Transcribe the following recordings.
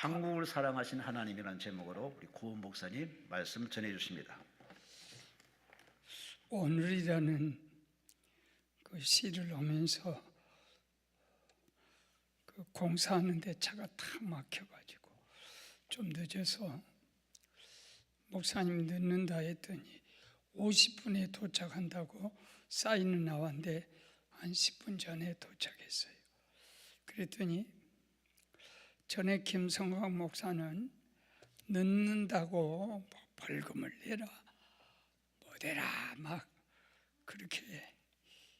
한국을 사랑하신 하나님이라는 제목으로 우리 고은 목사님 말씀 전해 주십니다. 오늘이라는 그 시를 오면서 그 공사하는데 차가 탁 막혀가지고 좀 늦어서 목사님 늦는다 했더니 50분에 도착한다고 사인은 나왔는데 한 10분 전에 도착했어요. 그랬더니 전에 김성광 목사는 늦는다고 벌금을 내라 뭐대라 막 그렇게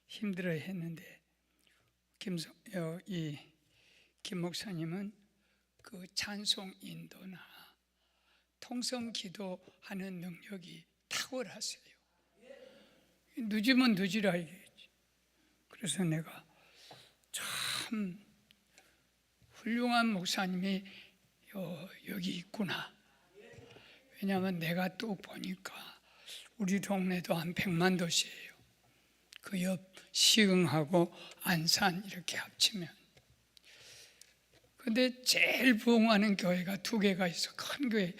힘들어 했는데 김 목사님은 그 찬송 인도나 통성 기도하는 능력이 탁월하세요. 늦으면 늦으라 이거지. 그래서 내가 참 훌륭한 목사님이 여기 있구나. 왜냐하면 내가 또 보니까 우리 동네도 한 100만 도시예요. 그 옆 시흥하고 안산 이렇게 합치면. 근데 제일 부흥하는 교회가 2개가 있어. 큰 교회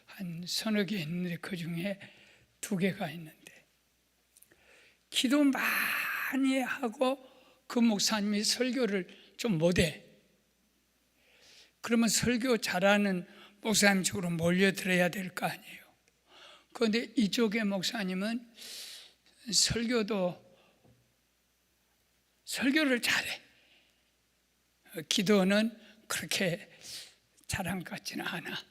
한 서너 개 있는데 그 중에 2개가 있는데 기도 많이 하고 그 목사님이 설교를 좀 못해. 그러면 설교 잘하는 목사님 쪽으로 몰려들어야 될 거 아니에요. 그런데 이쪽의 목사님은 설교를 잘해. 기도는 그렇게 잘한 것 같지는 않아.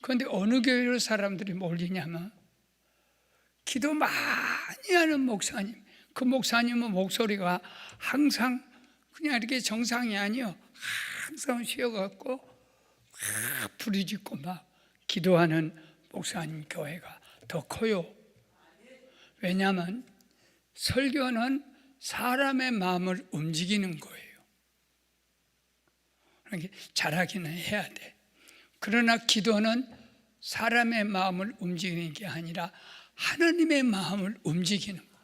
그런데 어느 교회로 사람들이 몰리냐면 기도 많이 하는 목사님. 그 목사님은 목소리가 항상 그냥 이렇게 정상이 아니요. 항상 쉬어갖고 막 부르짖고 막 기도하는 목사님 교회가 더 커요. 왜냐하면 설교는 사람의 마음을 움직이는 거예요. 그러니까 잘하기는 해야 돼. 그러나 기도는 사람의 마음을 움직이는 게 아니라 하나님의 마음을 움직이는 거예요.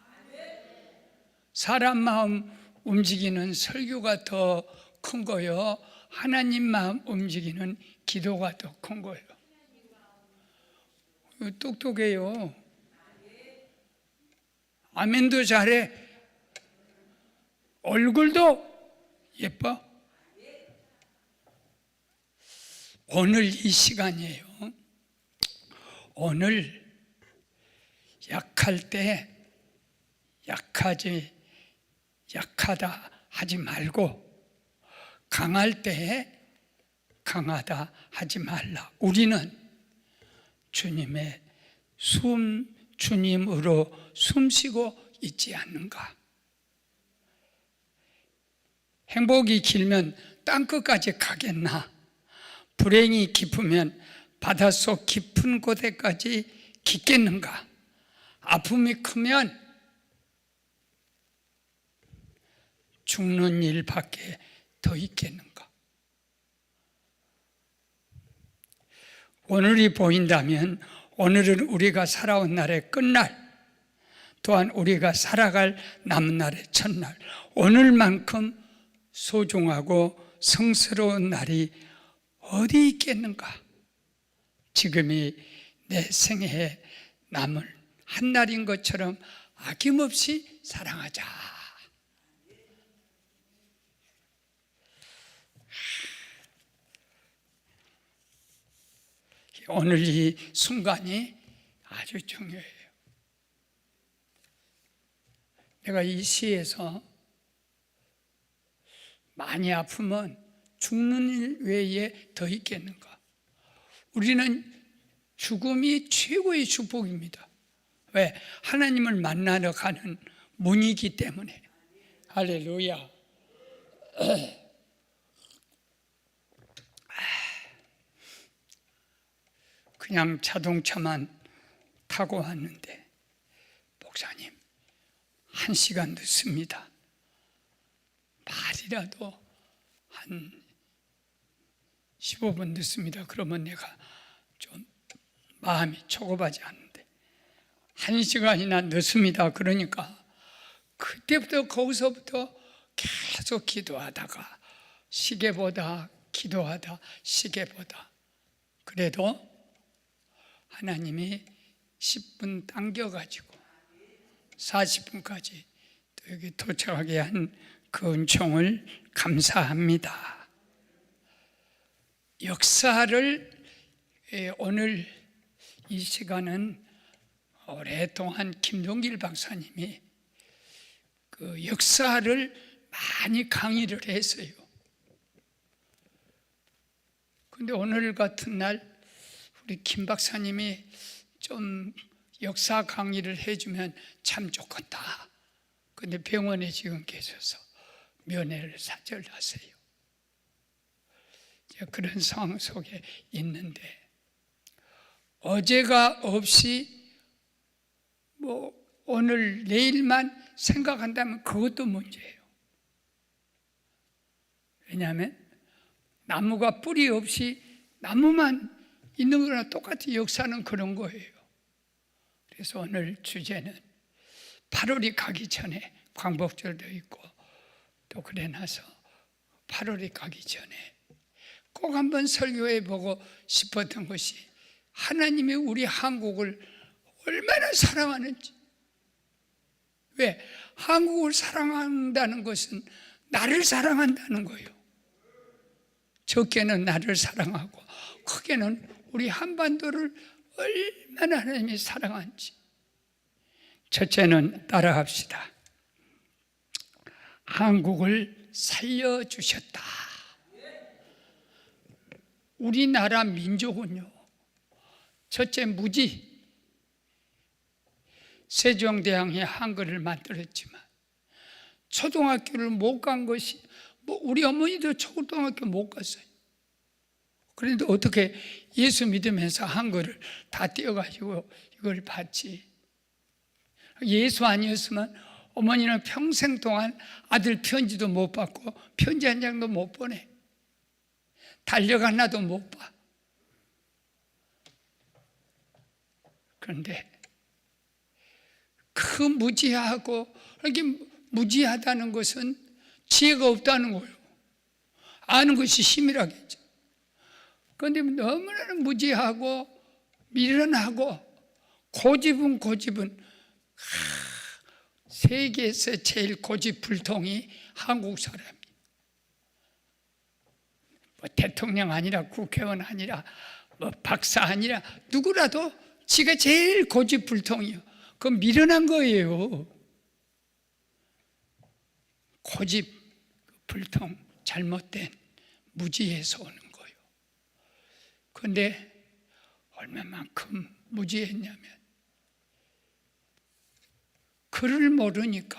사람 마음 움직이는 설교가 더 큰 거요. 하나님 마음 움직이는 기도가 더 큰 거예요. 똑똑해요. 아멘도 잘해. 얼굴도 예뻐. 오늘 이 시간이에요. 오늘 약할 때 약하다 하지 말고 강할 때 강하다 하지 말라. 우리는 주님으로 숨쉬고 있지 않는가? 행복이 길면 땅끝까지 가겠나? 불행이 깊으면 바닷속 깊은 곳에까지 깊겠는가? 아픔이 크면 죽는 일밖에 더 있겠는가? 오늘이 보인다면 오늘은 우리가 살아온 날의 끝날, 또한 우리가 살아갈 남은 날의 첫날, 오늘만큼 소중하고 성스러운 날이 어디 있겠는가? 지금이 내 생애에 남은 한 날인 것처럼 아낌없이 사랑하자. 오늘 이 순간이 아주 중요해요. 내가 이 시에서 많이 아프면 죽는 일 외에 더 있겠는가? 우리는 죽음이 최고의 축복입니다. 왜? 하나님을 만나러 가는 문이기 때문에. 할렐루야. 그냥 자동차만 타고 왔는데 목사님 1시간 늦습니다. 말이라도 한 15분 늦습니다. 그러면 내가 좀 마음이 초급하지 않은데 1시간이나 늦습니다. 그러니까 그때부터 거기서부터 계속 기도하다가 시계보다 기도하다 시계 보다. 그래도 하나님이 10분 당겨가지고 40분까지 또 여기 도착하게 한 그 은총을 감사합니다. 역사를 오늘 이 시간은 오랫동안 김동길 박사님이 그 역사를 많이 강의를 했어요. 근데 오늘 같은 날 우리 김 박사님이 좀 역사 강의를 해주면 참 좋겠다. 근데 병원에 지금 계셔서 면회를 사절하세요. 그런 상황 속에 있는데 어제가 없이 뭐 오늘 내일만 생각한다면 그것도 문제예요. 왜냐하면 나무가 뿌리 없이 나무만 있는 거랑 똑같이 역사는 그런 거예요. 그래서 오늘 주제는 8월이 가기 전에 광복절도 있고 또 그래 나서 8월이 가기 전에 꼭 한번 설교해 보고 싶었던 것이 하나님이 우리 한국을 얼마나 사랑하는지. 왜? 한국을 사랑한다는 것은 나를 사랑한다는 거예요. 적게는 나를 사랑하고 크게는 우리 한반도를 얼마나 하나님이 사랑한지. 첫째는 따라합시다. 한국을 살려주셨다. 우리나라 민족은요, 첫째 무지. 세종대왕이 한글을 만들었지만 초등학교를 못 간 것이 우리 어머니도 초등학교 못 갔어요. 그런데 어떻게 예수 믿으면서 한글을 다 떼어가지고 이걸 봤지. 예수 아니었으면 어머니는 평생 동안 아들 편지도 못 받고 편지 한 장도 못 보내. 달력 하나도 못 봐. 그런데 그 무지하고 이렇게 무지하다는 것은 지혜가 없다는 거예요. 아는 것이 힘이라겠죠. 그런데 너무나 무지하고 미련하고 고집은 세계에서 제일 고집불통이 한국 사람이에요. 뭐 대통령 아니라 국회의원 아니라 뭐 박사 아니라 누구라도 지가 제일 고집불통이에요. 그건 미련한 거예요. 고집, 불통, 잘못된 무지에서 오는 거예요. 그런데 얼마만큼 무지했냐면 글을 모르니까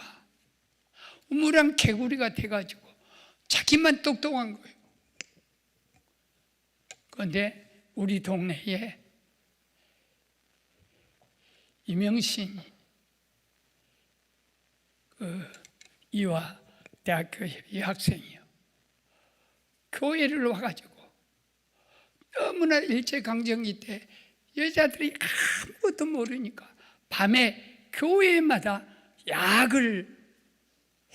우물안 개구리가 돼가지고 자기만 똑똑한 거예요. 그런데 우리 동네에 이명신이 이화 대학교 여학생이요. 교회를 와가지고 너무나 일제강점기 때 여자들이 아무것도 모르니까 밤에 교회마다 약을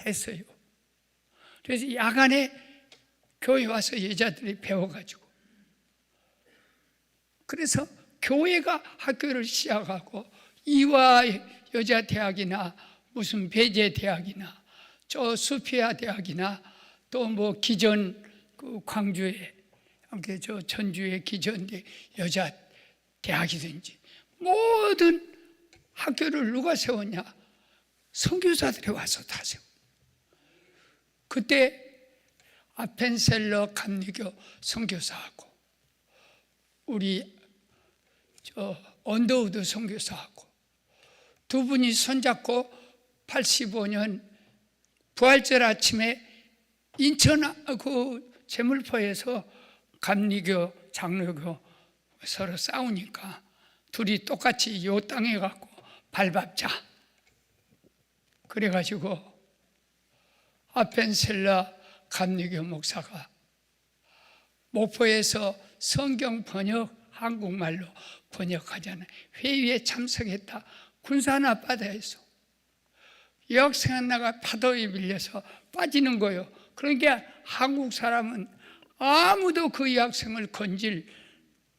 했어요. 그래서 야간에 교회 와서 여자들이 배워가지고 그래서 교회가 학교를 시작하고 이화 여자대학이나 무슨 배제대학이나 저 수피아 대학이나 또 뭐 기전 그 광주에 저 전주의 기전대 여자 대학이든지 모든 학교를 누가 세웠냐? 선교사들이 와서 다 세워. 그때 아펜셀러 감리교 선교사하고 우리 저 언더우드 선교사하고 두 분이 손잡고 85년 부활절 아침에 인천 그 제물포에서 감리교 장로교 서로 싸우니까 둘이 똑같이 요 땅에 갖고 밟았자. 그래가지고 아펜셀러 감리교 목사가 목포에서 성경 번역 한국말로 번역하잖아요. 회의에 참석했다. 군산 앞바다에서 여학생 하나가 파도에 밀려서 빠지는 거예요. 그러니까 한국 사람은 아무도 그 여학생을 건질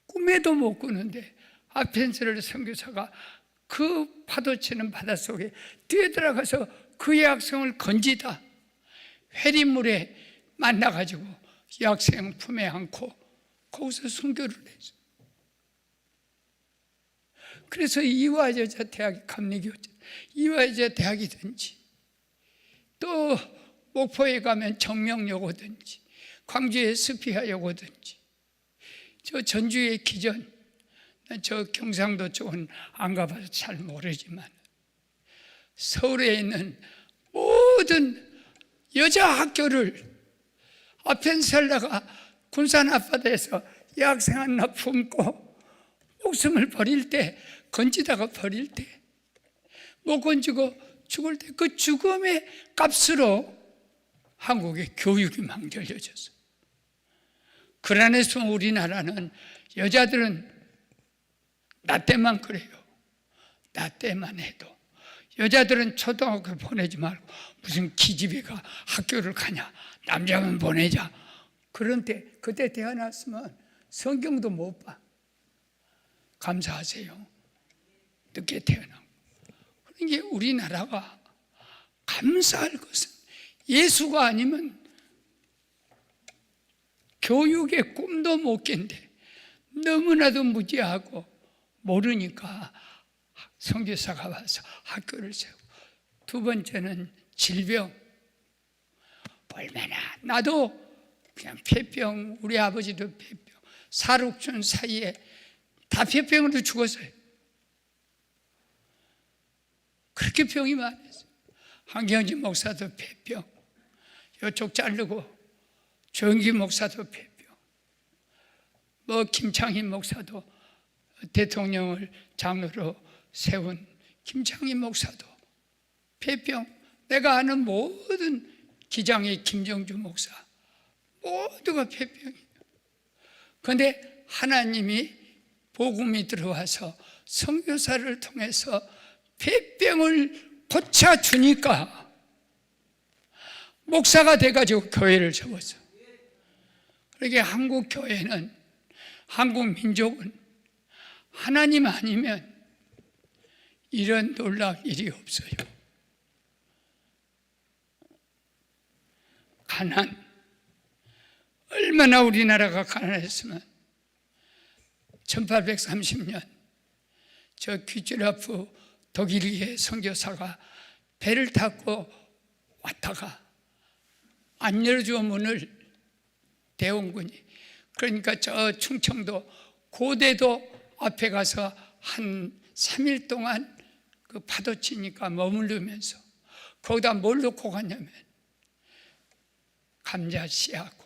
꿈에도 못 꾸는데 아펜스를 선교사가 그 파도치는 바닷속에 뛰어들어가서 그 여학생을 건지다 회리물에 만나가지고 여학생 품에 안고 거기서 순교를 했어요. 그래서 이화여자 대학이 감리교죠. 이화여자 대학이든지 또 목포에 가면 정명여고든지 광주의 스피아여고든지 저 전주의 기전, 저 경상도 쪽은 안 가봐서 잘 모르지만 서울에 있는 모든 여자 학교를 아펜셀라가 군산 앞바다에서 여학생 하나 품고 목숨을 버릴 때, 건지다가 버릴 때, 못 건지고 죽을 때 그 죽음의 값으로 한국의 교육이 망설여졌어요. 그 안에서 우리나라는 여자들은 나 때만 그래요. 나 때만 해도 여자들은 초등학교 보내지 말고 무슨 기집애가 학교를 가냐, 남자만 보내자. 그런 때 그때 태어났으면 성경도 못 봐. 감사하세요. 늦게 태어나고. 그러니까 우리나라가 감사할 것은 예수가 아니면 교육의 꿈도 못 깬대. 너무나도 무지하고 모르니까 선교사가 와서 학교를 세우고, 두 번째는 질병. 얼마나 나도 그냥 폐병, 우리 아버지도 폐병, 사륙준 사이에 다 폐병으로 죽었어요. 그렇게 병이 많았어요. 한경지 목사도 폐병, 이쪽 자르고 조영기 목사도 폐병, 뭐 김창희 목사도 대통령을 장로로 세운 김창희 목사도 폐병, 내가 아는 모든 기장의 김정주 목사 모두가 폐병이에요. 그런데 하나님이 복음이 들어와서 선교사를 통해서 폐병을 고쳐주니까 목사가 돼가지고 교회를 세웠어요. 그러니까 한국 교회는, 한국 민족은 하나님 아니면 이런 놀랄 일이 없어요. 가난, 얼마나 우리나라가 가난했으면 1830년 저 귀즈라프 독일의 선교사가 배를 타고 왔다가 안 열어줘 문을 대원군이, 그러니까 저 충청도 고대도 앞에 가서 한 3일 동안 그 파도 치니까 머무르면서 거기다 뭘 넣고 갔냐면 감자 씨하고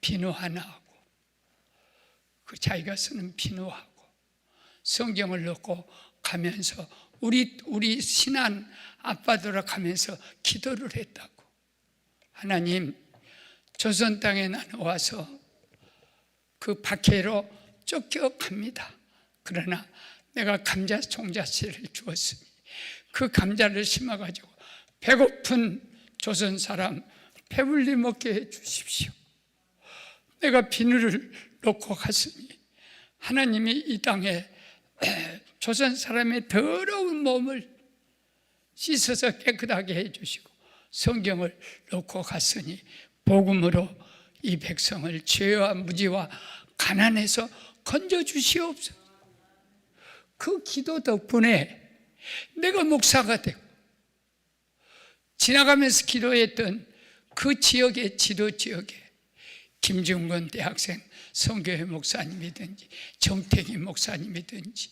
비누 하나하고 그 자기가 쓰는 비누하고 성경을 넣고 가면서 우리 신안 아빠들아 가면서 기도를 했다고. 하나님, 조선 땅에 나는 와서 그 박해로 쫓겨갑니다. 그러나 내가 감자 종자씨를 주었으니 그 감자를 심어가지고 배고픈 조선 사람 배불리 먹게 해주십시오. 내가 비누를 놓고 갔으니 하나님이 이 땅에 조선 사람의 더러운 몸을 씻어서 깨끗하게 해주시고 성경을 놓고 갔으니 복음으로 이 백성을 죄와 무지와 가난에서 건져주시옵소서. 그 기도 덕분에 내가 목사가 되고 지나가면서 기도했던 그 지역의 지도 지역에 김중건 대학생 선교회 목사님이든지 정택이 목사님이든지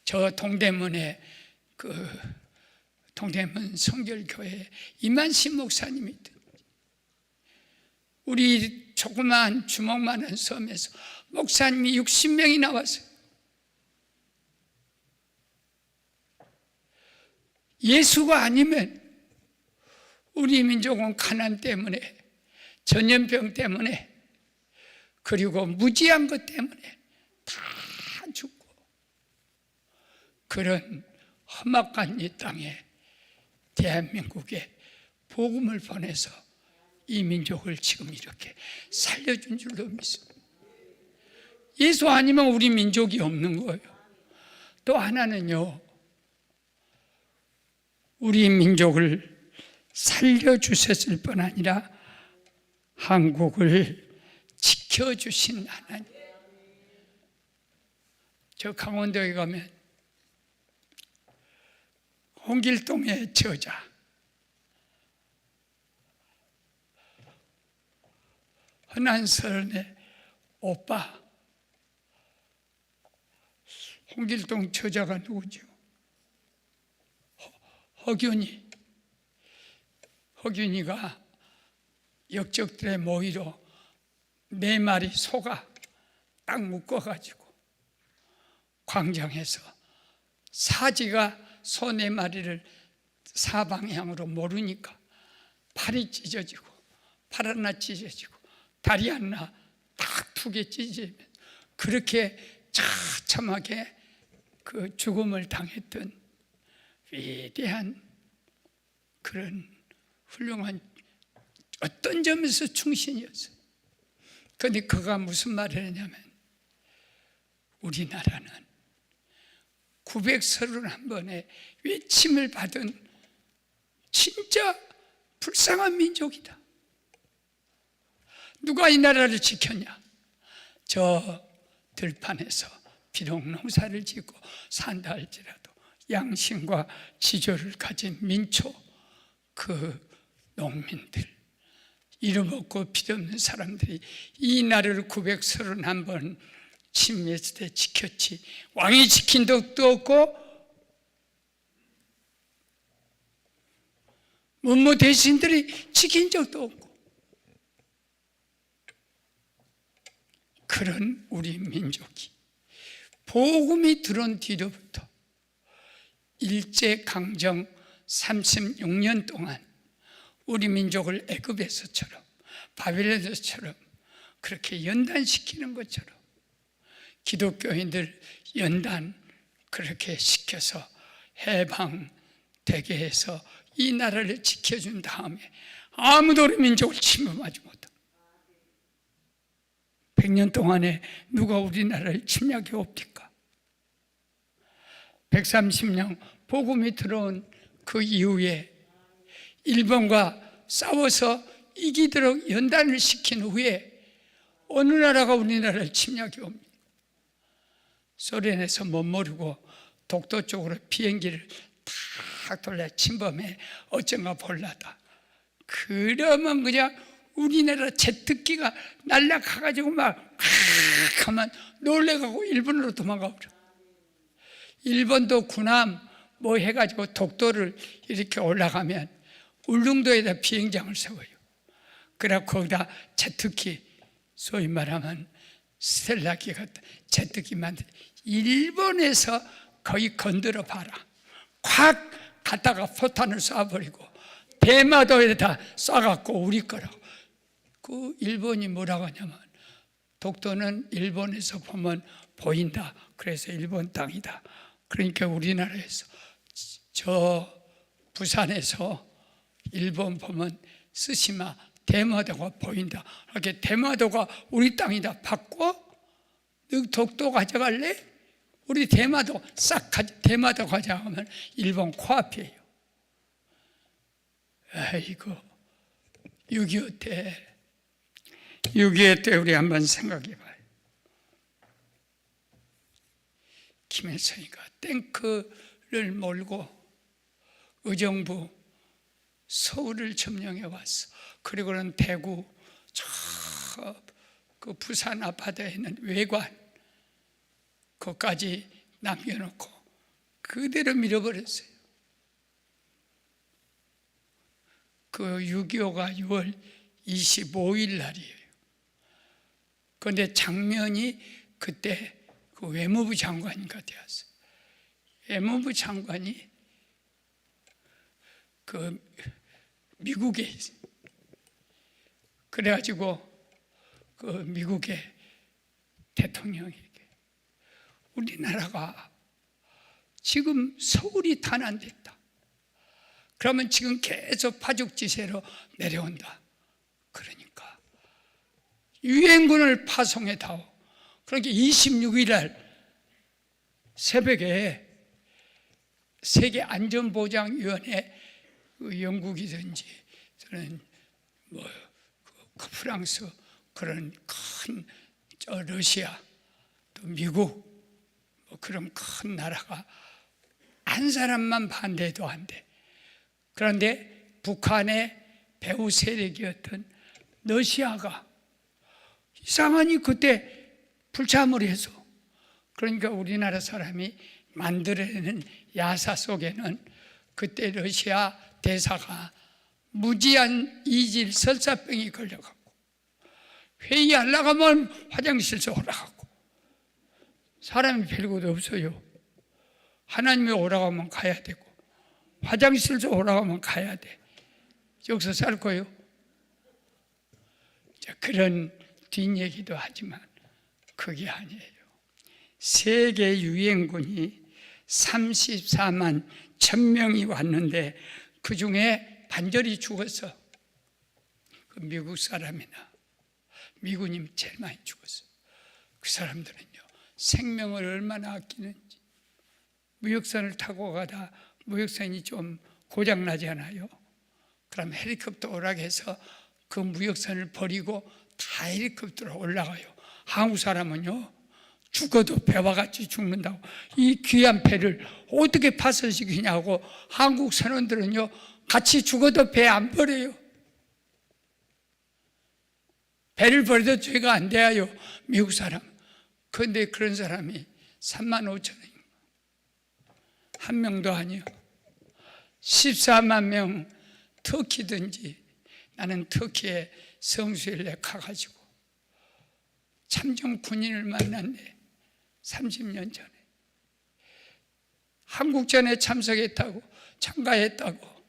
저 동대문에 그 동대문 성결교회 이만식 목사님이든지 우리 조그마한 주먹만한 섬에서 목사님이 60명이 나왔어요. 예수가 아니면 우리 민족은 가난 때문에, 전염병 때문에, 그리고 무지한 것 때문에 다 죽고, 그런 험악한 이 땅에 대한민국에 복음을 보내서 이 민족을 지금 이렇게 살려준 줄로 믿습니다. 예수 아니면 우리 민족이 없는 거예요. 또 하나는요, 우리 민족을 살려주셨을 뿐 아니라 한국을 지켜주신 하나님. 저 강원도에 가면 홍길동의 저자 흔한선의 오빠 홍길동 저자가 누구죠? 허균이가 역적들의 모의로 4마리 소가 딱 묶어가지고 광장에서 사지가 소 4마리를 사방향으로 모르니까 팔이 찢어지고 팔 하나 찢어지고 다리 하나 딱 2개 찢어지면 그렇게 처참하게 그 죽음을 당했던 위대한 그런 훌륭한 어떤 점에서 충신이었어요. 그런데 그가 무슨 말을 했냐면 우리나라는 931번의 외침을 받은 진짜 불쌍한 민족이다. 누가 이 나라를 지켰냐? 저 들판에서 비록 농사를 짓고 산다 할지라도 양심과 지조를 가진 민초, 그 농민들, 이름없고 빚없는 사람들이 이 나라를 931번 침미했을 때 지켰지. 왕이 지킨 적도 없고 문무 대신들이 지킨 적도 없고 그런 우리 민족이 복음이 들어온 뒤로부터 일제강점 36년 동안 우리 민족을 애굽에서처럼 바벨론에서처럼 그렇게 연단시키는 것처럼 기독교인들 연단 그렇게 시켜서 해방되게 해서 이 나라를 지켜준 다음에 아무도 우리 민족을 침범하지 못합니다. 100년 동안에 누가 우리나라를 침략해 옵니까? 130년 복음이 들어온 그 이후에 일본과 싸워서 이기도록 연단을 시킨 후에 어느 나라가 우리나라를 침략해 옵니까? 소련에서 못 모르고 독도 쪽으로 비행기를 탁 돌려 침범해 어쩐가 볼라다. 그러면 그냥 우리나라 제트기가 날아가가지고 막 하면 놀래가고 일본으로 도망가 버려. 일본도 군함 뭐 해가지고 독도를 이렇게 올라가면 울릉도에다 비행장을 세워요. 그래 거기다 제트기 소위 말하면 스텔라기 같은 제트기 만들. 일본에서 거의 건드려 봐라. 확 갔다가 포탄을 쏴버리고 대마도에다 쏴갖고 우리 거라고. 그 일본이 뭐라고 하냐면 독도는 일본에서 보면 보인다. 그래서 일본 땅이다. 그러니까 우리나라에서 저 부산에서 일본 보면 쓰시마 대마도가 보인다. 이렇게 대마도가 우리 땅이다. 바꿔? 너 독도 가져갈래? 우리 대마도 싹 대마도 가져가면 일본 코앞이에요. 아이고 6.25 때 우리 한번 생각해 봐요. 김일성이가 탱크를 몰고 의정부 서울을 점령해 왔어. 그리고는 대구 그 부산 아파트에 있는 외관 그것까지 남겨놓고 그대로 밀어버렸어요. 그 6.25가 6월 25일 날이에요. 그런데 장면이 그때 그 외무부 장관인가 되었어요. 외무부 장관이 그 미국에 있어요. 그래가지고 그 미국의 대통령에게 우리나라가 지금 서울이 탄환됐다. 그러면 지금 계속 파죽지세로 내려온다. 그러니까 유엔군을 파송해다오. 그러니까 26일 날 새벽에 세계안전보장위원회 영국이든지 저는 그 프랑스 그런 큰 러시아 또 미국 그런 큰 나라가 한 사람만 반대도 안 돼. 그런데 북한의 배후 세력이었던 러시아가 이상하니 그때 불참을 해서, 그러니까 우리나라 사람이 만들어내는 야사 속에는 그때 러시아 대사가 무지한 이질 설사병이 걸려갖고 회의하려고 하면 화장실에서 오라갖고, 사람이 별것도 없어요. 하나님이 오라고 하면 가야 되고 화장실에서 오라고 하면 가야 돼. 여기서 살 거예요. 자, 그런 뒷얘기도 하지만 그게 아니에요. 세계 유엔군이 34만 1000명이 왔는데 그 중에 반절이 죽었어. 그 미국 사람이나 미군이 제일 많이 죽었어. 그 사람들은요, 생명을 얼마나 아끼는지. 무역선을 타고 가다 무역선이 좀 고장나지 않아요? 그럼 헬리콥터 오라고 해서 그 무역선을 버리고 다 헬리콥터로 올라가요. 한국 사람은요, 죽어도 배와 같이 죽는다고 이 귀한 배를 어떻게 파손시키냐고 한국 선원들은요, 같이 죽어도 배 안 버려요. 배를 버려도 죄가 안 돼요, 미국 사람. 그런데 그런 사람이 35,000원, 한 명도 아니요. 14만 명 터키든지, 나는 터키에 성수일에 가가지고 참전 군인을 만났네. 30년 전에 한국전에 참석했다고, 참가했다고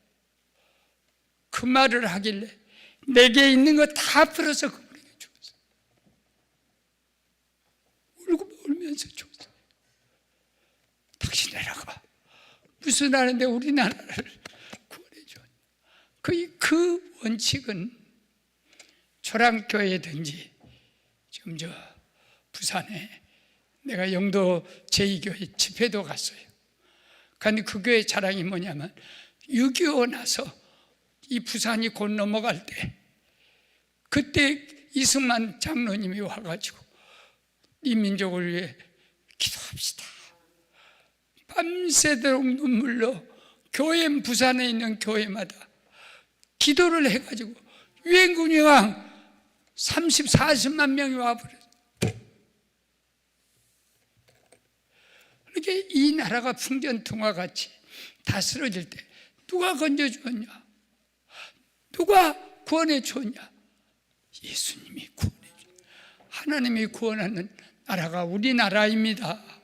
그 말을 하길래 내게 있는 거 다 풀어서 그분에게 줬어. 울면서 줬어. 당신 내려가. 무슨 하는데 우리나라를 구원해 줘. 그 원칙은 초랑교회든지 지금 저 부산에 내가 영도 제2교회 집회도 갔어요. 그런데 그 교회 자랑이 뭐냐면 6.25 나서 이 부산이 곧 넘어갈 때 그때 이승만 장로님이 와가지고 이 민족을 위해 기도합시다. 밤새도록 눈물로 교회, 부산에 있는 교회마다 기도를 해가지고 유엔군이 왕 30, 40만 명이 와버렸어요. 그렇게 이 나라가 풍전등화같이 다 쓰러질 때 누가 건져주었냐? 누가 구원해 주었냐? 예수님이 구원해 주. 하나님이 구원하는 나라가 우리나라입니다.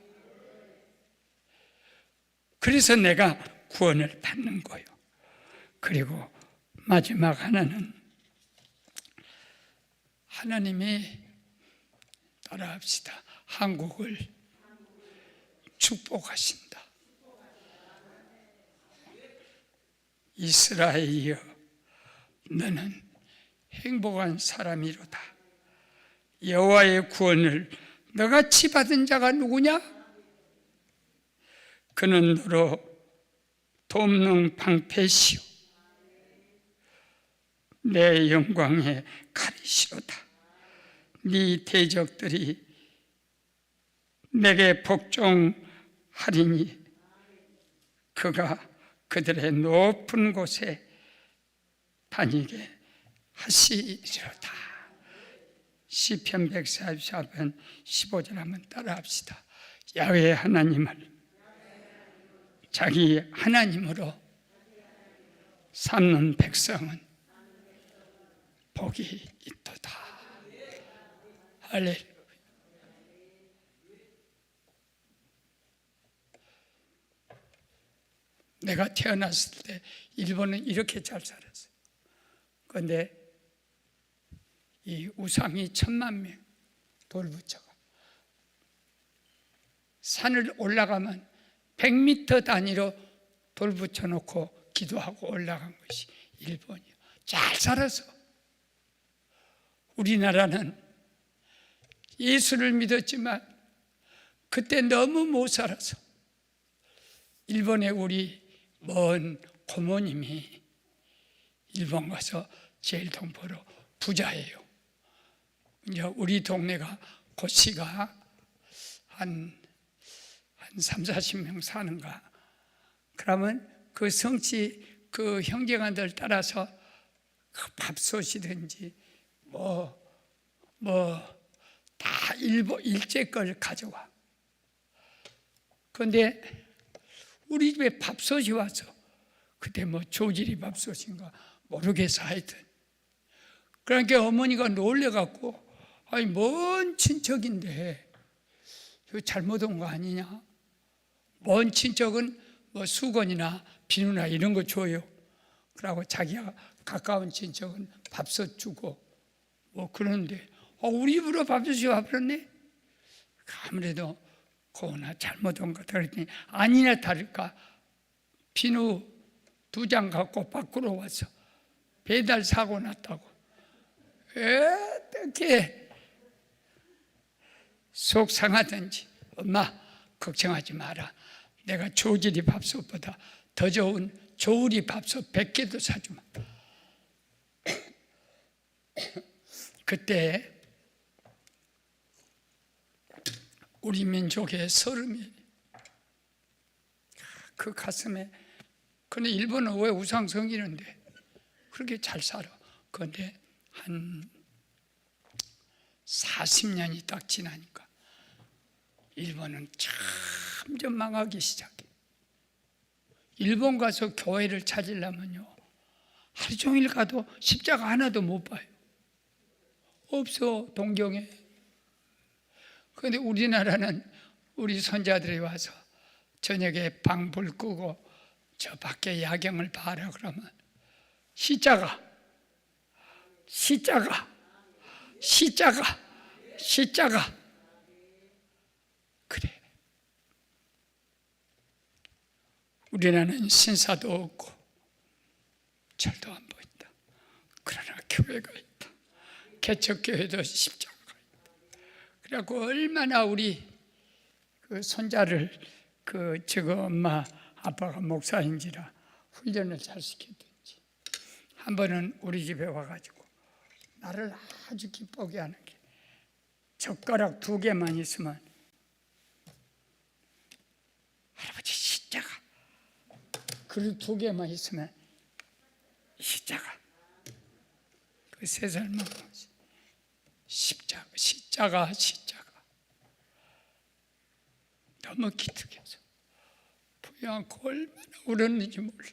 그래서 내가 구원을 받는 거예요. 그리고 마지막 하나는 하나님이 따라합시다. 한국을 축복하신다. 이스라엘이여, 너는 행복한 사람이로다. 여호와의 구원을 너같이 받은 자가 누구냐? 그는 너로 돕는 방패시오, 내 영광의 칼이시로다. 네 대적들이 내게 복종하리니 그가 그들의 높은 곳에 다니게 하시리로다. 시편 144편 15절 한번 따라합시다. 야훼 하나님을 자기 하나님으로 삼는 백성은 복이 있도다. 할렐루야. 내가 태어났을 때 일본은 이렇게 잘 살았어요. 그런데 이 우상이 1000만 명 돌부처가 산을 올라가면 100m 단위로 돌부쳐 놓고 기도하고 올라간 것이 일본이요. 잘 살아서. 우리나라는 예수를 믿었지만 그때 너무 못 살아서 일본에 우리 먼 고모님이 일본 가서 제일 동포로 부자예요. 이제 우리 동네가 고씨가 한 3, 40명 사는가. 그러면 그 성씨 그 형제간들 따라서 그 밥솥이든지 다 일제 걸 가져와. 그런데 우리 집에 밥솥이 와서 그때 조지리 밥솥인가 모르겠어 하여튼. 그러니까 어머니가 놀래갖고 아니 먼 친척인데 이거 잘못 온 거 아니냐. 먼 친척은 수건이나 비누나 이런 거 줘요. 그러고 자기가 가까운 친척은 밥솥 주고 그러는데 우리 집으로 밥솥이 와버렸네. 아무래도 거나 잘못 온 것 같아. 그랬더니 아니나 다를까 비누 2장 갖고 밖으로 와서 배달 사고 났다고. 어떻게 속 상하든지 엄마 걱정하지 마라. 내가 조지리 밥솥보다 더 좋은 조우리 밥솥 100개도 사주마. 그때 우리 민족의 서름이 그 가슴에. 근데 일본은 왜 우상성이는데 그렇게 잘 살아. 그런데 한 40년이 딱 지나니까 일본은 점점 망하기 시작해. 일본 가서 교회를 찾으려면요 하루 종일 가도 십자가 하나도 못 봐요. 없어 동경에. 그런데 우리나라는 우리 손자들이 와서 저녁에 방불 끄고 저 밖에 야경을 봐라 그러면 십자가 그래. 우리나라는 신사도 없고 절도 안 보인다. 그러나 교회가 있다. 개척교회도 십자가가 있다. 그래갖고 얼마나 우리 그 손자를 엄마 아빠가 목사인지라 훈련을 잘 시켰든지. 한 번은 우리 집에 와가지고 나를 아주 기쁘게 하는 게 젓가락 2개만 있으면 할아버지 십자가, 그릇 2개만 있으면 십자가. 그 3살 먹은 십자가. 너무 기특해서 부여안고 얼마나 울었는지 몰라.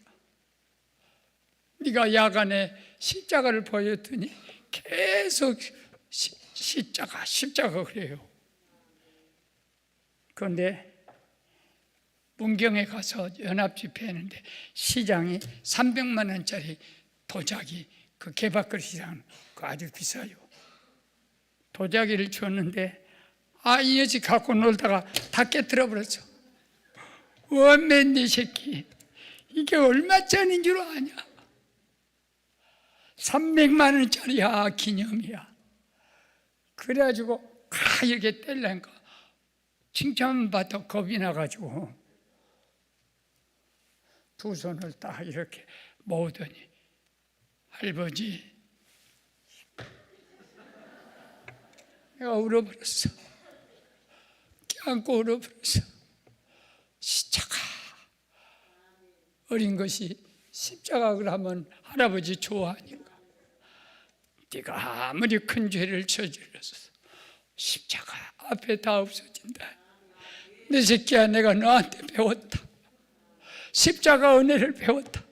네가 야간에 십자가를 보였더니 계속 십자가 그래요. 그런데 문경에 가서 연합집회 했는데 시장이 300만 원짜리 도자기 그 개밥그릇이랑 그 아주 비싸요. 도자기를 줬는데 이 녀석 갖고 놀다가 다 깨뜨려 버렸어. 원맨 네 새끼 이게 얼마짜리인 줄 아냐. 300만 원짜리야 기념이야. 그래가지고 이렇게 떼려니까 칭찬받아 겁이 나가지고 2 손을 딱 이렇게 모으더니 할아버지 내가 울어버렸어. 껴안고 울어버렸어. 십자가. 어린 것이 십자가를 하면 할아버지 좋아하니까. 네가 아무리 큰 죄를 저질렀어 십자가 앞에 다 없어진다. 내 새끼야 내가 너한테 배웠다. 십자가 은혜를 배웠다.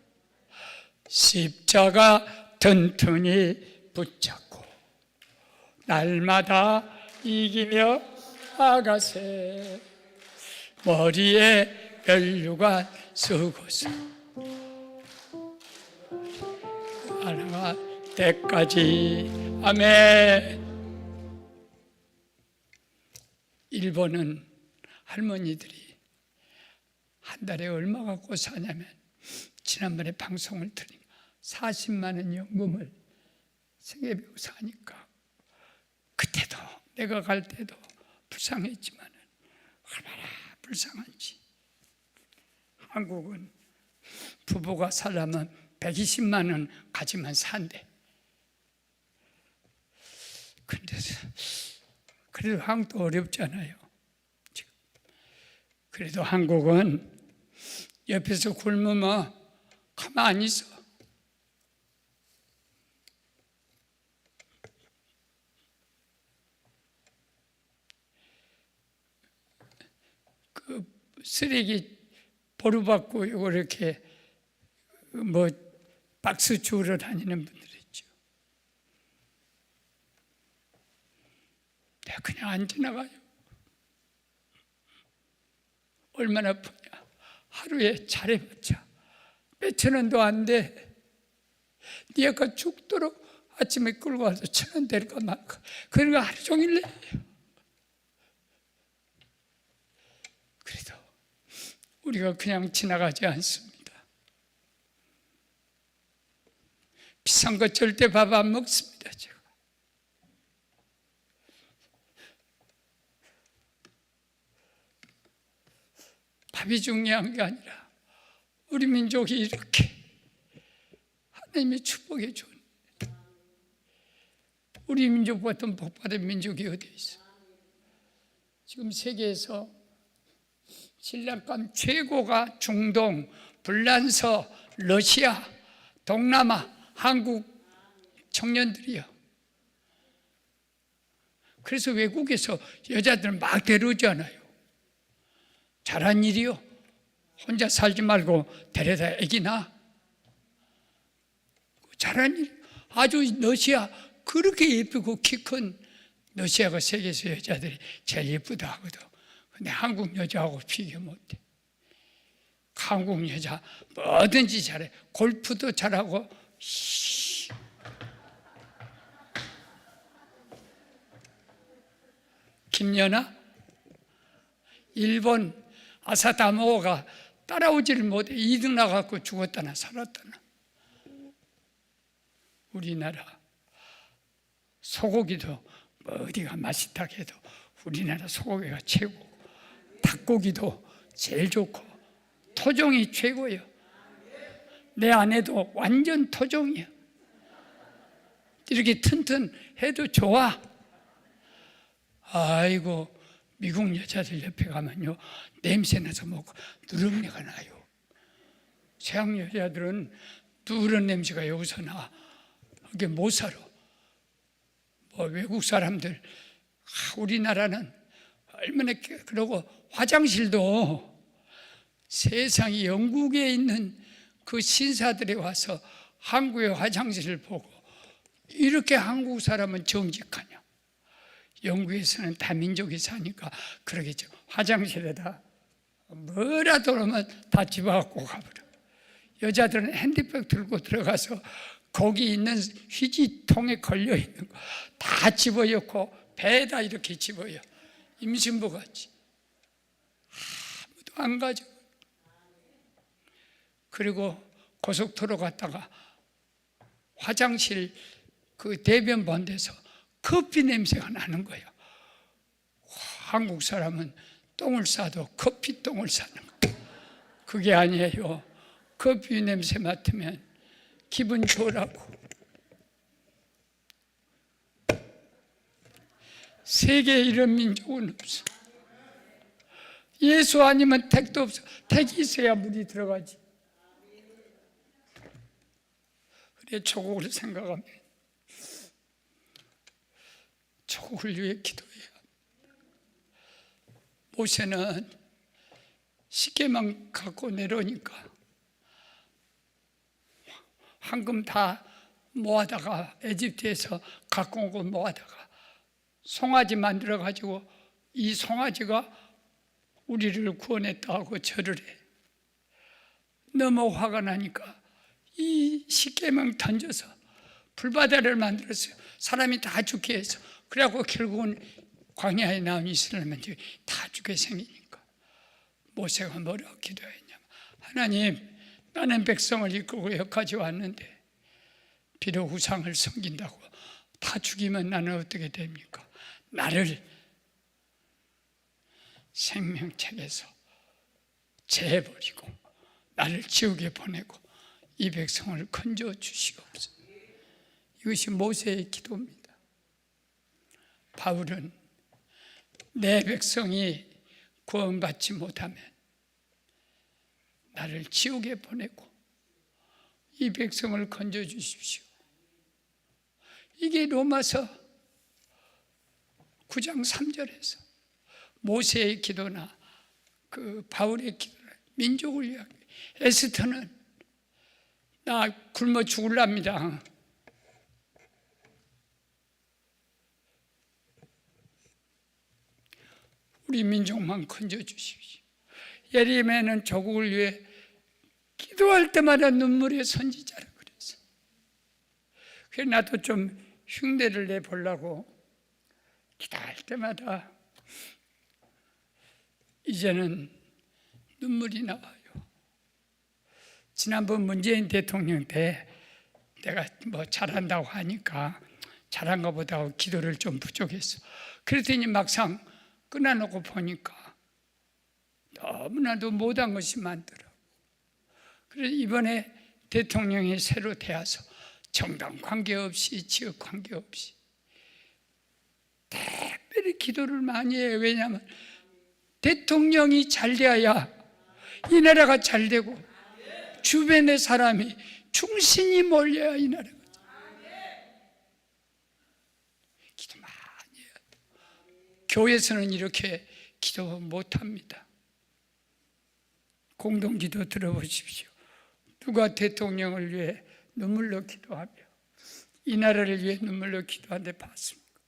십자가 튼튼히 붙잡고 날마다 이기며 나가세. 머리에 면류관 쓰고서 하나가 때까지. 아멘. 일본은 할머니들이 한 달에 얼마 갖고 사냐면 지난번에 방송을 들으니까 40만 원 연금을 생계비로 사니까 내가 갈 때도 불쌍했지만 얼마나 불쌍한지. 한국은 부부가 살려면 120만 원 가지면 산대. 근데 그래도 한국도 어렵잖아요. 그래도 한국은 옆에서 굶으면 가만히 있어. 그 쓰레기 보루받고 이렇게 뭐 박스 주우러 다니는 분들 있죠. 내가 그냥 안 지나가요. 얼마나 아프냐. 하루에 잘해봤자 몇천 원도 안 돼. 네가 죽도록 아침에 끌고 와서 1,000원 될까 말까. 그러니까 하루 종일 내요. 그래도 우리가 그냥 지나가지 않습니다. 비싼 거 절대 밥 안 먹습니다. 제가. 밥이 중요한 게 아니라 우리 민족이 이렇게 하나님의 축복해 준 우리 민족 같은 복받은 민족이 어디 있어? 지금 세계에서 신랑감 최고가 중동, 불란서, 러시아, 동남아, 한국 청년들이요. 그래서 외국에서 여자들 막 데려오잖아요. 잘한 일이요. 혼자 살지 말고 데려다 애기 낳아. 잘한 일. 아주 러시아 그렇게 예쁘고 키 큰 러시아가 세계에서 여자들이 제일 예쁘다 하거든. 근데 한국 여자하고 비교 못해. 한국 여자 뭐든지 잘해. 골프도 잘하고. 김연아? 일본 아사다모가 따라오지를 못해. 2등 나가고 죽었다나 살았다나. 우리나라 소고기도 뭐 어디가 맛있다 해도 우리나라 소고기가 최고. 닭고기도 제일 좋고 토종이 최고예요. 내 아내도 완전 토종이야. 이렇게 튼튼해도 좋아. 아이고 미국 여자들 옆에 가면요 냄새나서 먹고 누렁내가 나요. 서양 여자들은 누런 냄새가 여기서 나. 그게 못 살아. 뭐 외국 사람들 우리나라는 얼마나 그러고 화장실도 세상에 영국에 있는 그 신사들이 와서 한국의 화장실을 보고 이렇게 한국 사람은 정직하냐. 영국에서는 다민족이 사니까 그러겠죠. 화장실에다 뭐라도 하면 다 집어갖고 가버려. 여자들은 핸드백 들고 들어가서 거기 있는 휴지통에 걸려있는 거 다 집어넣고 배에다 이렇게 집어요. 임신부 같이. 아무도 안 가져. 그리고 고속도로 갔다가 화장실 그 대변 본 데서 커피 냄새가 나는 거예요. 한국 사람은 똥을 싸도 커피 똥을 싸는 거예요. 그게 아니에요. 커피 냄새 맡으면 기분 좋으라고. 세계에 이런 민족은 없어. 예수 아니면 택도 없어. 택이 있어야 물이 들어가지. 그래 조국을 생각하면 조국을 위해 기도해야. 모세는 십계명 갖고 내려오니까 황금 다 모아다가 에집트에서 갖고 온 거 모아다가 송아지 만들어 가지고 이 송아지가 우리를 구원했다 하고 절을 해. 너무 화가 나니까 이 십계명 던져서 불바다를 만들었어요. 사람이 다 죽게 해서. 그래갖고 결국은 광야에 나온 이스라엘민들이 다 죽게 생기니까 모세가 뭐라고 기도했냐면, 하나님, 나는 백성을 이끌고 여기까지 왔는데 비록 우상을 섬긴다고 다 죽이면 나는 어떻게 됩니까? 나를 생명책에서 제해버리고 나를 지옥에 보내고 이 백성을 건져 주시옵소서. 이것이 모세의 기도입니다. 바울은 내 백성이 구원받지 못하면 나를 지옥에 보내고 이 백성을 건져 주십시오. 이게 로마서 9장 3절에서 모세의 기도나 그 바울의 기도나 민족을 위하여. 에스더는 나 굶어 죽을랍니다. 우리 민족만 건져 주십시오. 예레미야는 조국을 위해 기도할 때마다 눈물의 선지자라 그랬어. 그래서 나도 좀 흉내를 내보려고 기도할 때마다 이제는 눈물이 나와요. 지난번 문재인 대통령 때 내가 뭐 잘한다고 하니까 잘한 것보다 기도를 좀 부족했어. 그랬더니 막상 끊어놓고 보니까 너무나도 못한 것이 많더라고. 그래서 이번에 대통령이 새로 되어서 정당 관계없이 지역 관계없이 특별히 기도를 많이 해요. 왜냐하면 대통령이 잘 되어야 이 나라가 잘 되고 주변의 사람이 충신이 몰려야 이 나라가 기도 많이 해야 돼. 교회에서는 이렇게 기도 못합니다. 공동기도 들어보십시오. 누가 대통령을 위해 눈물로 기도하며 이 나라를 위해 눈물로 기도하는데 봤습니까?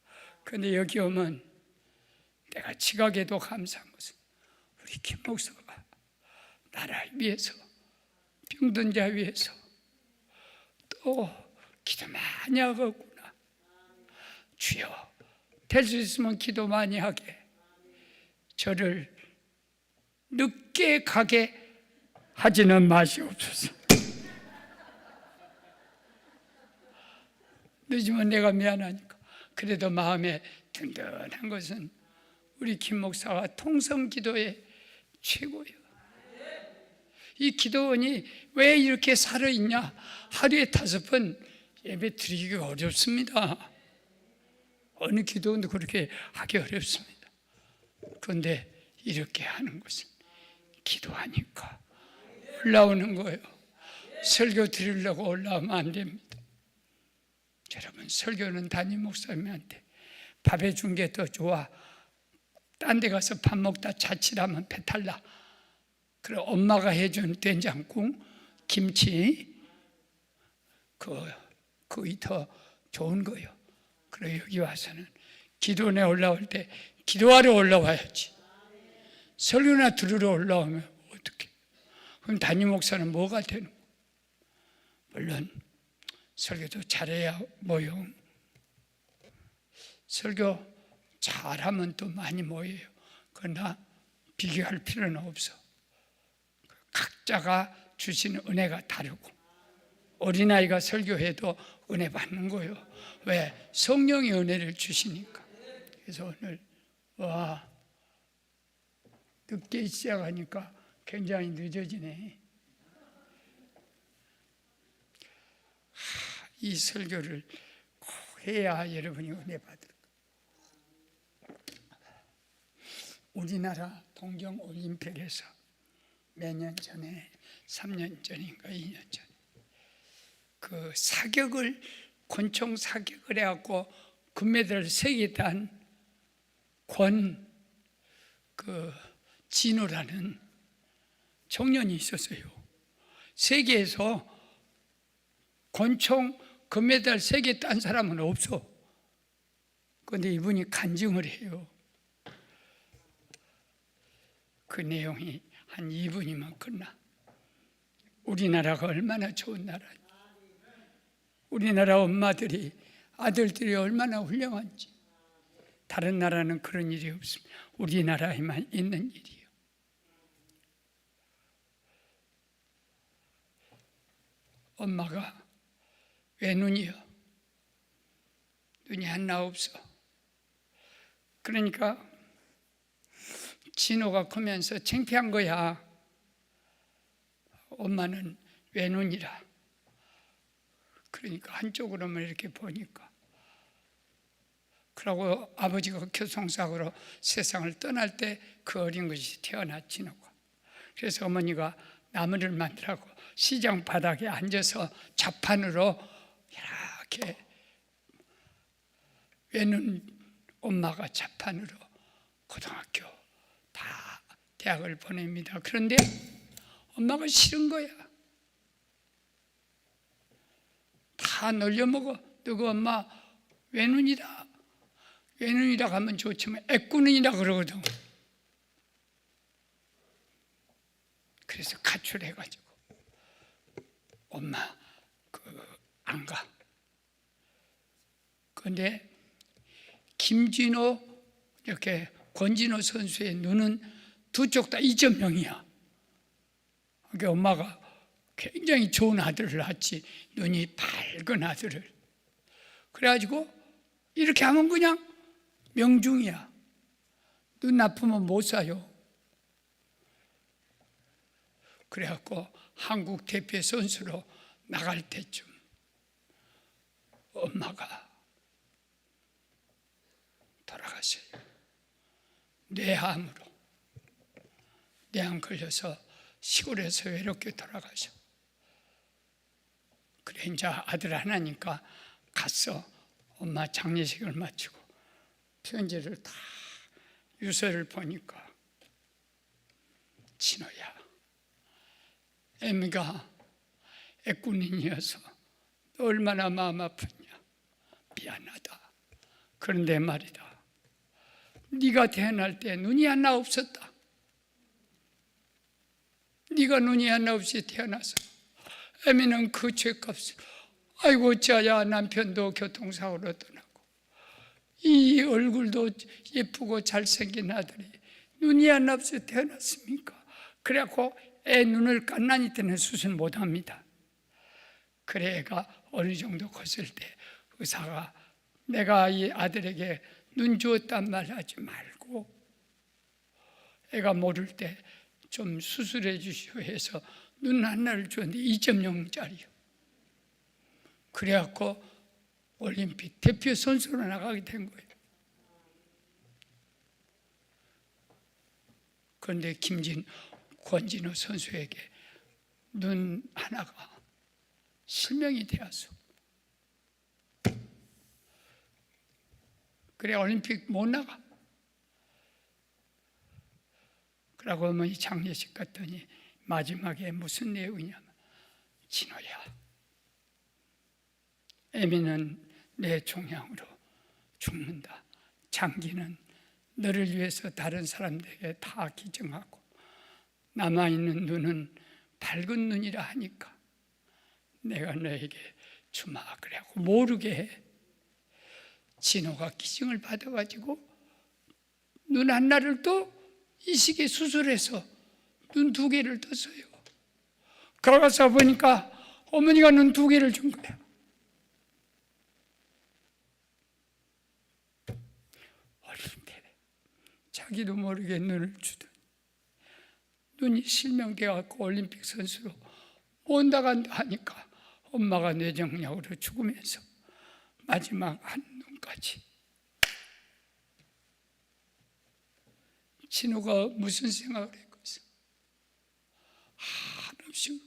그런데 여기 오면 내가 지각에도 감사한 것은 우리 김 목사가 나라를 위해서 병든 자 위해서 또 기도 많이 하겠구나. 주여 될 수 있으면 기도 많이 하게 저를 늦게 가게 하지는 마시옵소서. 늦으면 내가 미안하니까. 그래도 마음에 든든한 것은 우리 김 목사가 통성기도의 최고예요. 이 기도원이 왜 이렇게 살아있냐? 하루에 5번 예배 드리기가 어렵습니다. 어느 기도원도 그렇게 하기 어렵습니다. 그런데 이렇게 하는 것은 기도하니까 올라오는 거예요. 설교 드리려고 올라오면 안 됩니다. 여러분, 설교는 담임 목사님한테 밥 해준 게 더 좋아. 딴 데 가서 밥 먹다 자칫하면 배탈 나. 그래 엄마가 해준 된장국, 김치 그게 더 좋은 거예요. 그래 여기 와서는 기도원에 올라올 때 기도하러 올라와야지. 설교나 들으러 올라오면 어떡해? 그럼 담임 목사는 뭐가 되는 거야? 물론 설교도 잘해야 모여. 설교 잘하면 또 많이 모여요. 그러나 비교할 필요는 없어. 각자가 주시는 은혜가 다르고 어린아이가 설교해도 은혜 받는 거예요. 왜? 성령이 은혜를 주시니까. 그래서 오늘 늦게 시작하니까 굉장히 늦어지네. 이 설교를 꼭 해야 여러분이 은혜 받을 거예요. 우리나라 동경올림픽에서 몇 년 전에 3년 전인가 2년 전에 그 사격을 권총 사격을 해갖고 금메달을 3개 딴 진우라는 청년이 있었어요. 세계에서 권총 금메달 3개 딴 사람은 없어. 그런데 이분이 간증을 해요. 그 내용이 한 2분이면 끝나. 우리나라가 얼마나 좋은 나라인지, 우리나라 엄마들이 아들들이 얼마나 훌륭한지. 다른 나라는 그런 일이 없습니다. 우리나라에만 있는 일이에요. 엄마가 왜 눈이요? 눈이 하나 없어. 그러니까 진호가 크면서 창피한 거야. 엄마는 외눈이라. 그러니까 한쪽으로만 이렇게 보니까. 그러고 아버지가 교통사고로 세상을 떠날 때 그 어린 것이 태어나 진호가. 그래서 어머니가 나무를 만들라고 시장 바닥에 앉아서 자판으로 이렇게 외눈 엄마가 자판으로 고등학교 다 대학을 보냅니다. 그런데 엄마가 싫은 거야. 다 놀려먹어. 너그 엄마 외눈이다. 외눈이라 하면 좋지만 애꾸눈이라 그러거든. 그래서 가출해가지고 엄마 안 가. 그런데 김진호 이렇게 권진호 선수의 눈은 두 쪽 다 2.0이야. 그러니까 엄마가 굉장히 좋은 아들을 낳았지. 눈이 밝은 아들을. 그래가지고 이렇게 하면 그냥 명중이야. 눈 나쁘면 못 사요. 그래갖고 한국 대표 선수로 나갈 때쯤 엄마가 돌아가셔요. 뇌암으로. 뇌암 걸려서 시골에서 외롭게 돌아가셔. 그래 이제 아들 하나니까 갔어. 엄마 장례식을 마치고 편지를 다 유서를 보니까 진호야, 애미가 애꾸눈이어서 너 얼마나 마음 아프냐. 미안하다. 그런데 말이다. 네가 태어날 때 눈이 하나 없었다. 네가 눈이 하나 없이 태어나서 애미는 그 죄값을 아이고 어찌하여 남편도 교통사고로 떠나고 이 얼굴도 예쁘고 잘생긴 아들이 눈이 하나 없이 태어났습니까? 그래갖고 애 눈을 깐난이 때는 수술 못합니다. 그래 애가 어느 정도 컸을 때 의사가 내가 이 아들에게 눈 주었단 말 하지 말고 애가 모를 때 좀 수술해 주시오 해서 눈 하나를 줬는데 2.0짜리요. 그래갖고 올림픽 대표 선수로 나가게 된 거예요. 그런데 권진호 선수에게 눈 하나가 실명이 되어서 그래 올림픽 못 나가. 그러고 어머니 장례식 갔더니 마지막에 무슨 내용이냐면 진호야, 애미는 내 종양으로 죽는다. 장기는 너를 위해서 다른 사람들에게 다 기증하고 남아있는 눈은 밝은 눈이라 하니까 내가 너에게 주마 그래갖고 모르게 해. 진호가 기증을 받아가지고 눈 하나를 또 이 시기에 수술해서 눈 2개를 떴어요. 걸어가서 보니까 어머니가 눈 2개를 준 거야. 어릴 때 자기도 모르게 눈을 주더니 눈이 실명되어갖고 올림픽 선수로 못 나간다 하니까 엄마가 뇌정약으로 죽으면서 마지막 한 눈까지. 진호가 무슨 생각을 했겠어? 한없이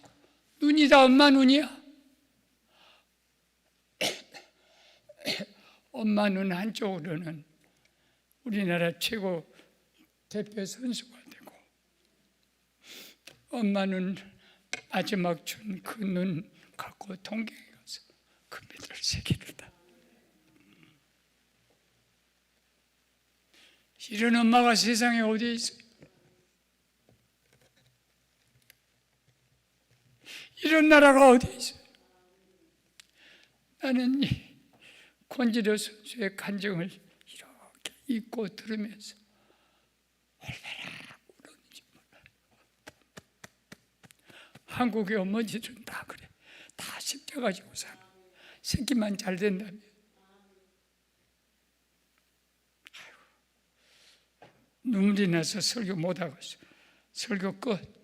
눈이 다 엄마 눈이야. 엄마 눈 한쪽으로는 우리나라 최고 대표 선수가 되고 엄마 눈 마지막 준 그 눈 갖고 동경에 가서 금메달 3개를 다. 이런 엄마가 세상에 어디에 있어요? 이런 나라가 어디에 있어요? 나는 이 권진호 선수의 간증을 이렇게 읽고 들으면서 얼마나 울었는지 몰라요. 한국의 어머니들은 다 그래. 다 십자가지고 사는. 새끼만 잘 된다면. 눈물이 나서 설교 못하고 있어요. 설교 끝.